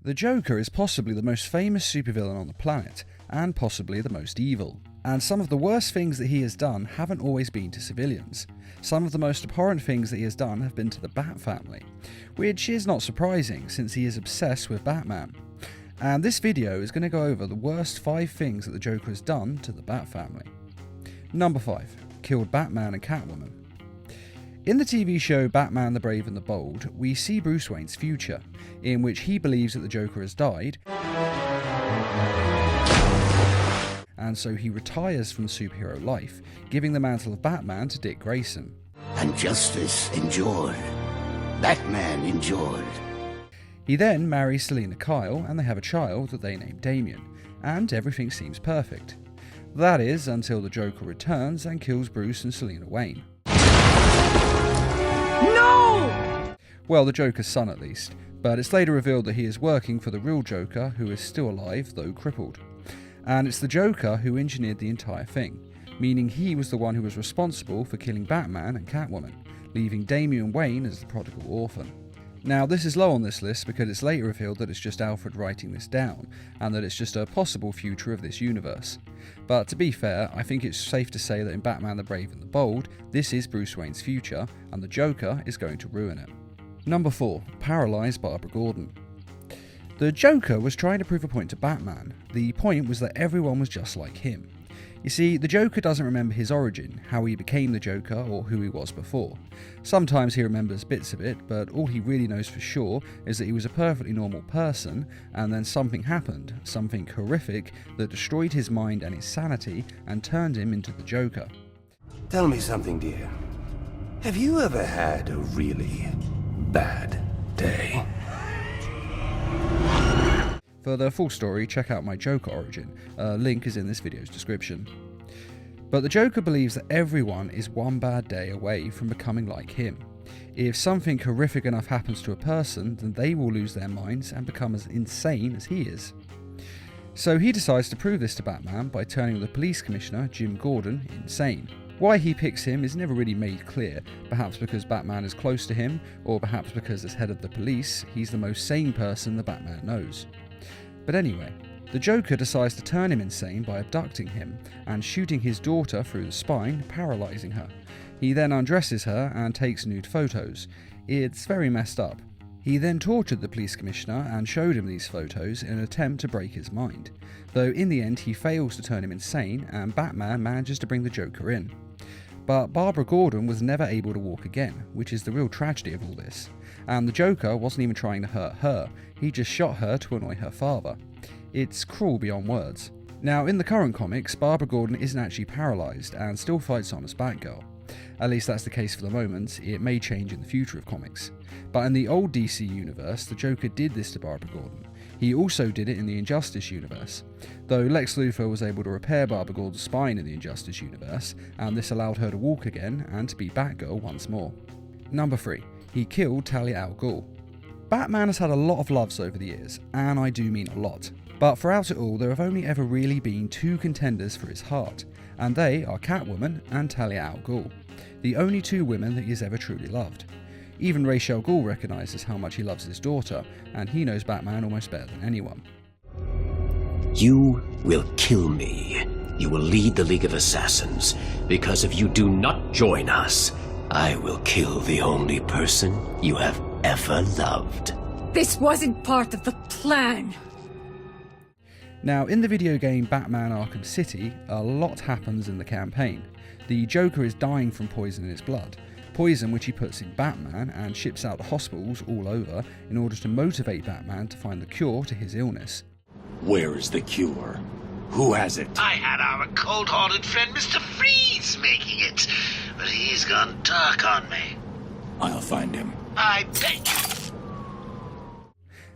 The Joker is possibly the most famous supervillain on the planet, and possibly the most evil. And some of the worst things that he has done haven't always been to civilians. Some of the most abhorrent things that he has done have been to the Batfamily, which is not surprising since he is obsessed with Batman. And this video is going to go over the worst 5 things that the Joker has done to the Batfamily. Number 5. Killed Batman and Catwoman. In the TV show Batman the Brave and the Bold, we see Bruce Wayne's future, in which he believes that the Joker has died, and so he retires from superhero life, giving the mantle of Batman to Dick Grayson. And justice endured. Batman endured. He then marries Selina Kyle and they have a child that they name Damian, and everything seems perfect. That is, until the Joker returns and kills Bruce and Selina Wayne. No! Well, the Joker's son at least, but it's later revealed that he is working for the real Joker, who is still alive, though crippled. And it's the Joker who engineered the entire thing, meaning he was the one who was responsible for killing Batman and Catwoman, leaving Damian Wayne as the prodigal orphan. Now, this is low on this list because it's later revealed that it's just Alfred writing this down, and that it's just a possible future of this universe. But to be fair, I think it's safe to say that in Batman the Brave and the Bold, this is Bruce Wayne's future, and the Joker is going to ruin it. Number 4. Paralyzed Barbara Gordon. The Joker was trying to prove a point to Batman. The point was that everyone was just like him. You see, the Joker doesn't remember his origin, how he became the Joker, or who he was before. Sometimes he remembers bits of it, but all he really knows for sure is that he was a perfectly normal person, and then something happened, something horrific, that destroyed his mind and his sanity, and turned him into the Joker. Tell me something, dear. Have you ever had a really bad day? For the full story, check out my Joker origin, link is in this video's description. But the Joker believes that everyone is one bad day away from becoming like him. If something horrific enough happens to a person, then they will lose their minds and become as insane as he is. So he decides to prove this to Batman by turning the police commissioner, Jim Gordon, insane. Why he picks him is never really made clear, perhaps because Batman is close to him, or perhaps because as head of the police, he's the most sane person the Batman knows. But anyway, the Joker decides to turn him insane by abducting him and shooting his daughter through the spine, paralysing her. He then undresses her and takes nude photos. It's very messed up. He then tortured the police commissioner and showed him these photos in an attempt to break his mind, though in the end he fails to turn him insane and Batman manages to bring the Joker in. But Barbara Gordon was never able to walk again, which is the real tragedy of all this. And the Joker wasn't even trying to hurt her, he just shot her to annoy her father. It's cruel beyond words. Now, in the current comics, Barbara Gordon isn't actually paralysed and still fights on as Batgirl. At least that's the case for the moment, it may change in the future of comics. But in the old DC universe, the Joker did this to Barbara Gordon. He also did it in the Injustice universe, though Lex Luthor was able to repair Barbara Gordon's spine in the Injustice universe, and this allowed her to walk again and to be Batgirl once more. Number 3. He killed Talia al Ghul. Batman has had a lot of loves over the years, and I do mean a lot. But throughout it all, there have only ever really been 2 contenders for his heart, and they are Catwoman and Talia al Ghul, the only 2 women that he has ever truly loved. Even Ra's al Ghul recognises how much he loves his daughter, and he knows Batman almost better than anyone. You will kill me. You will lead the League of Assassins, because if you do not join us, I will kill the only person you have ever loved. This wasn't part of the plan. Now, in the video game Batman Arkham City, a lot happens in the campaign. The Joker is dying from poison in his blood, poison which he puts in Batman and ships out to hospitals all over in order to motivate Batman to find the cure to his illness. Where is the cure? Who has it? I had our cold-hearted friend Mr. Freeze making it, but he's gone dark on me. I'll find him. I bet you.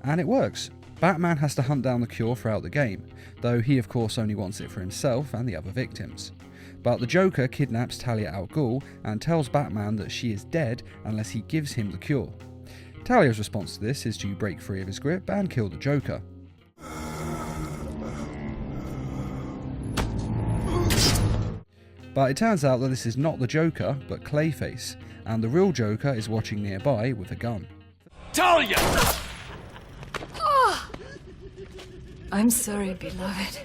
And it works. Batman has to hunt down the cure throughout the game, though he of course only wants it for himself and the other victims. But the Joker kidnaps Talia al Ghul and tells Batman that she is dead unless he gives him the cure. Talia's response to this is to break free of his grip and kill the Joker. But it turns out that this is not the Joker, but Clayface, and the real Joker is watching nearby with a gun. Talia! I'm sorry, beloved.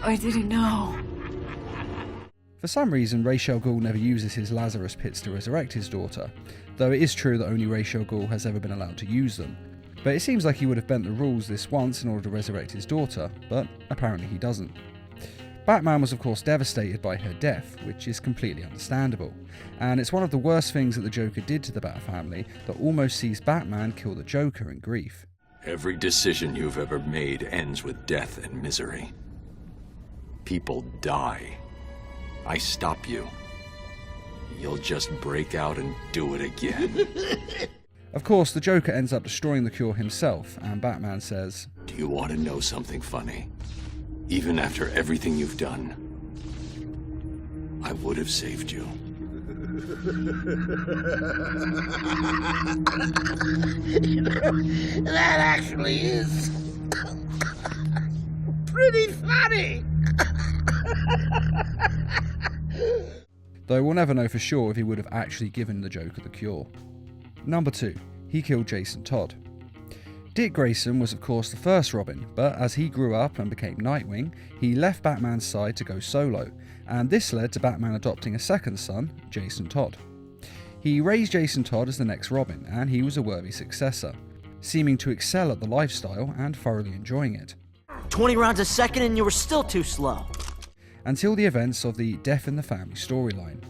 I didn't know. For some reason, Ra's al Ghul never uses his Lazarus pits to resurrect his daughter, though it is true that only Ra's al Ghul has ever been allowed to use them. But it seems like he would have bent the rules this once in order to resurrect his daughter, but apparently he doesn't. Batman was of course devastated by her death, which is completely understandable, and it's one of the worst things that the Joker did to the Batfamily that almost sees Batman kill the Joker in grief. Every decision you've ever made ends with death and misery. People die. I stop you. You'll just break out and do it again. Of course, the Joker ends up destroying the cure himself, and Batman says, Do you want to know something funny? Even after everything you've done, I would have saved you. That actually is pretty funny. though we'll never know for sure if he would have actually given the Joker the cure. Number 2. He killed Jason Todd. Dick Grayson was of course the first Robin, but as he grew up and became Nightwing, he left Batman's side to go solo, and this led to Batman adopting a second son, Jason Todd. He raised Jason Todd as the next Robin, and he was a worthy successor, seeming to excel at the lifestyle and thoroughly enjoying it. 20 rounds a second and you were still too slow. Until the events of the Death in the Family storyline.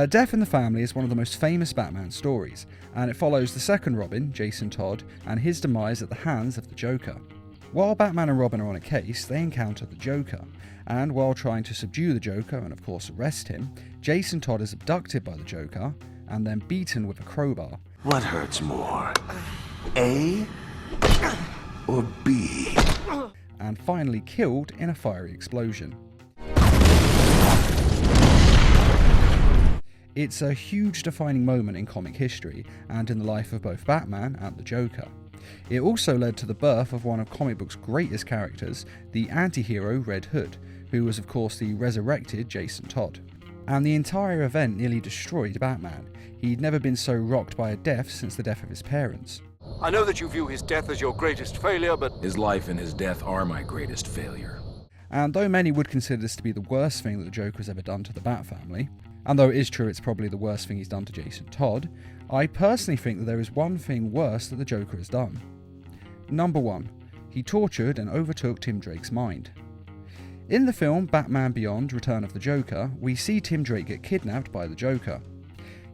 Death in the Family is one of the most famous Batman stories, and it follows the second Robin, Jason Todd, and his demise at the hands of the Joker. While Batman and Robin are on a case, they encounter the Joker, and while trying to subdue the Joker and of course arrest him, Jason Todd is abducted by the Joker and then beaten with a crowbar. What hurts more? A or B? And finally killed in a fiery explosion. It's a huge defining moment in comic history and in the life of both Batman and the Joker. It also led to the birth of one of comic books' greatest characters, the anti-hero Red Hood, who was of course the resurrected Jason Todd. And the entire event nearly destroyed Batman. He'd never been so rocked by a death since the death of his parents. I know that you view his death as your greatest failure, but his life and his death are my greatest failure. And though many would consider this to be the worst thing that the Joker has ever done to the Batfamily, and though it is true it's probably the worst thing he's done to Jason Todd, I personally think that there is one thing worse that the Joker has done. Number 1. He tortured and overtook Tim Drake's mind. In the film Batman Beyond: Return of the Joker, we see Tim Drake get kidnapped by the Joker.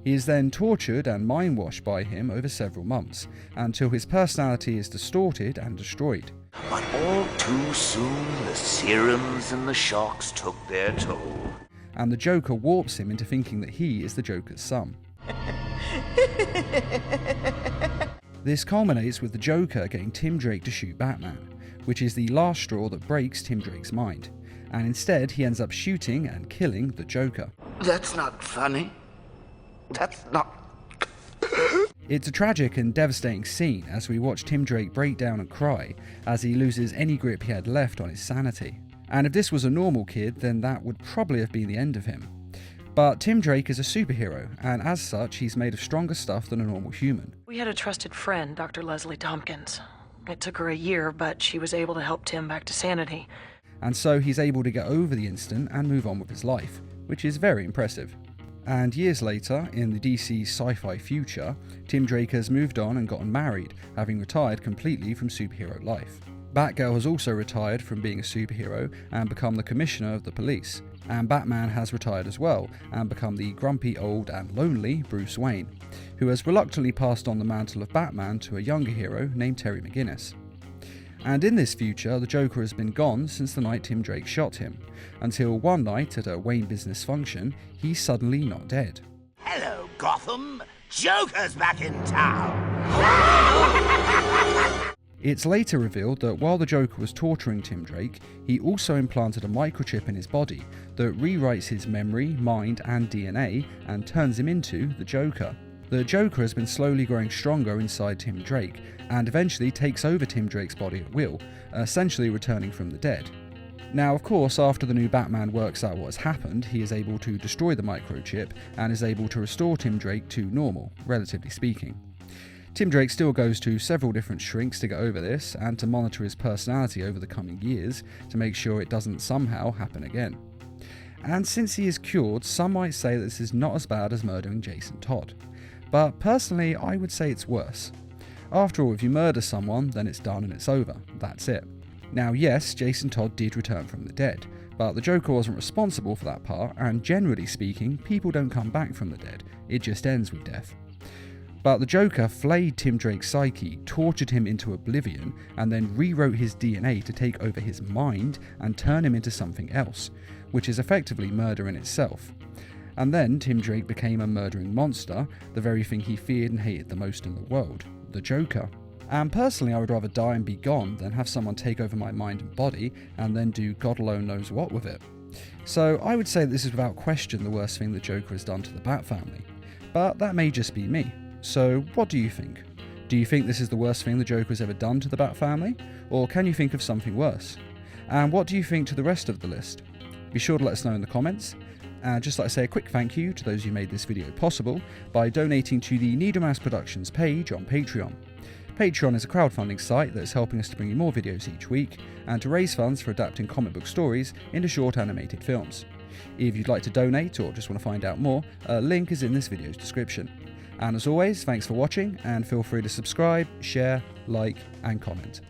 He is then tortured and mind-washed by him over several months, until his personality is distorted and destroyed. But all too soon, the serums and the shocks took their toll. And the Joker warps him into thinking that he is the Joker's son. This culminates with the Joker getting Tim Drake to shoot Batman, which is the last straw that breaks Tim Drake's mind, and instead he ends up shooting and killing the Joker. That's not funny. That's not... It's a tragic and devastating scene as we watch Tim Drake break down and cry as he loses any grip he had left on his sanity. And if this was a normal kid, then that would probably have been the end of him. But Tim Drake is a superhero, and as such, he's made of stronger stuff than a normal human. We had a trusted friend, Dr. Leslie Tompkins. It took her a year, but she was able to help Tim back to sanity. And so he's able to get over the incident and move on with his life, which is very impressive. And years later, in the DC sci-fi future, Tim Drake has moved on and gotten married, having retired completely from superhero life. Batgirl has also retired from being a superhero and become the commissioner of the police, and Batman has retired as well and become the grumpy old and lonely Bruce Wayne, who has reluctantly passed on the mantle of Batman to a younger hero named Terry McGinnis. And in this future, the Joker has been gone since the night Tim Drake shot him, until one night at a Wayne business function, he's suddenly not dead. Hello, Gotham. Joker's back in town. It's later revealed that while the Joker was torturing Tim Drake, he also implanted a microchip in his body that rewrites his memory, mind and DNA and turns him into the Joker. The Joker has been slowly growing stronger inside Tim Drake and eventually takes over Tim Drake's body at will, essentially returning from the dead. Now, of course, after the new Batman works out what has happened, he is able to destroy the microchip and is able to restore Tim Drake to normal, relatively speaking. Tim Drake still goes to several different shrinks to get over this and to monitor his personality over the coming years to make sure it doesn't somehow happen again. And since he is cured, some might say that this is not as bad as murdering Jason Todd. But personally, I would say it's worse. After all, if you murder someone, then it's done and it's over. That's it. Now yes, Jason Todd did return from the dead, but the Joker wasn't responsible for that part, and generally speaking, people don't come back from the dead. It just ends with death. But the Joker flayed Tim Drake's psyche, tortured him into oblivion, and then rewrote his DNA to take over his mind and turn him into something else, which is effectively murder in itself. And then Tim Drake became a murdering monster, the very thing he feared and hated the most in the world, the Joker. And personally, I would rather die and be gone than have someone take over my mind and body and then do God alone knows what with it. So I would say that this is without question the worst thing the Joker has done to the Batfamily. But that may just be me. So what do you think? Do you think this is the worst thing the Joker has ever done to the Batfamily? Or can you think of something worse? And what do you think to the rest of the list? Be sure to let us know in the comments. And just like to say a quick thank you to those who made this video possible by donating to the Needlemass Productions page on Patreon. Patreon is a crowdfunding site that is helping us to bring you more videos each week and to raise funds for adapting comic book stories into short animated films. If you'd like to donate or just want to find out more, a link is in this video's description. And as always, thanks for watching and feel free to subscribe, share, like and comment.